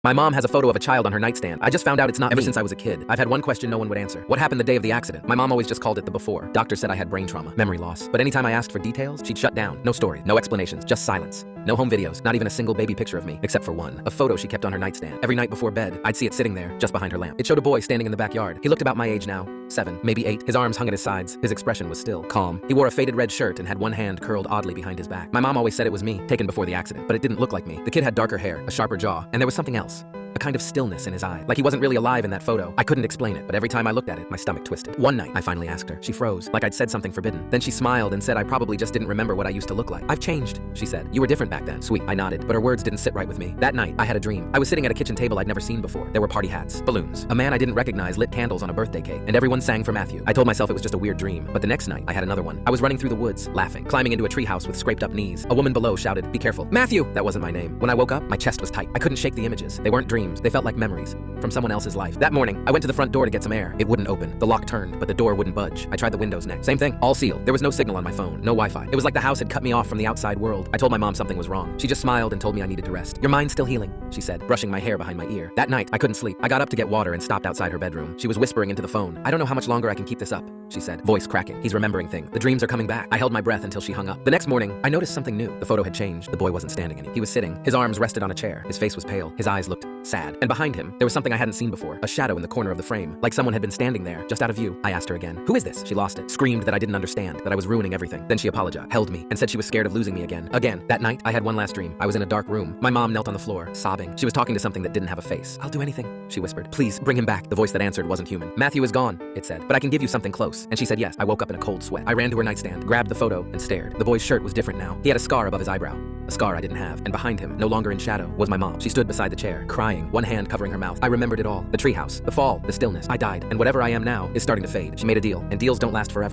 My mom has a photo of a child on her nightstand. I just found out it's not me. Ever since I was a kid, I've had one question no one would answer. What happened the day of the accident? My mom always just called it the before. Doctor said I had brain trauma, memory loss. But anytime I asked for details, she'd shut down. No story, no explanations, just silence. No home videos, not even a single baby picture of me, except for one. A photo she kept on her nightstand. Every night before bed, I'd see it sitting there, just behind her lamp. It showed a boy standing in the backyard. He looked about my age now, 7, maybe 8. His arms hung at his sides. His expression was still calm. He wore a faded red shirt and had one hand curled oddly behind his back. My mom always said it was me, taken before the accident, but it didn't look like me. The kid had darker hair, a sharper jaw, and there was something else. A kind of stillness in his eye, like he wasn't really alive in that photo. I couldn't explain it, but every time I looked at it, my stomach twisted. One night, I finally asked her. She froze, like I'd said something forbidden. Then she smiled and said I probably just didn't remember what I used to look like. I've changed, she said. You were different back then. Sweet, I nodded, but her words didn't sit right with me. That night, I had a dream. I was sitting at a kitchen table I'd never seen before. There were party hats, balloons. A man I didn't recognize lit candles on a birthday cake, and everyone sang for Matthew. I told myself it was just a weird dream, but the next night, I had another one. I was running through the woods, laughing, climbing into a treehouse with scraped up knees. A woman below shouted, "Be careful." Matthew! That wasn't my name. When I woke up, my chest was tight. I couldn't shake the images. They weren't dreams. They felt like memories from someone else's life. That morning, I went to the front door to get some air. It wouldn't open. The lock turned, but the door wouldn't budge. I tried the windows next. Same thing, all sealed. There was no signal on my phone, no Wi-Fi. It was like the house had cut me off from the outside world. I told my mom something was wrong. She just smiled and told me I needed to rest. "Your mind's still healing," she said, brushing my hair behind my ear. That night, I couldn't sleep. I got up to get water and stopped outside her bedroom. She was whispering into the phone. "I don't know how much longer I can keep this up," she said, voice cracking. "He's remembering things. The dreams are coming back." I held my breath until she hung up. The next morning, I noticed something new. The photo had changed. The boy wasn't standing anymore. He was sitting. His arms rested on a chair. His face was pale. His eyes looked sad. And behind him, there was something I hadn't seen before. A shadow in the corner of the frame, like someone had been standing there, just out of view. I asked her again, "Who is this?" She lost it, screamed that I didn't understand, that I was ruining everything. Then she apologized, held me, and said she was scared of losing me again. That night, I had one last dream. I was in a dark room. My mom knelt on the floor, sobbing. She was talking to something that didn't have a face. "I'll do anything," she whispered. "Please, bring him back." The voice that answered wasn't human. "Matthew is gone," it said, "but I can give you something close." And she said yes. I woke up in a cold sweat. I ran to her nightstand, grabbed the photo, and stared. The boy's shirt was different now. He had a scar above his eyebrow. A scar I didn't have. And behind him, no longer in shadow, was my mom. She stood beside the chair, crying, one hand covering her mouth. I remembered it all. The treehouse, the fall, the stillness. I died, and whatever I am now is starting to fade. She made a deal, and deals don't last forever.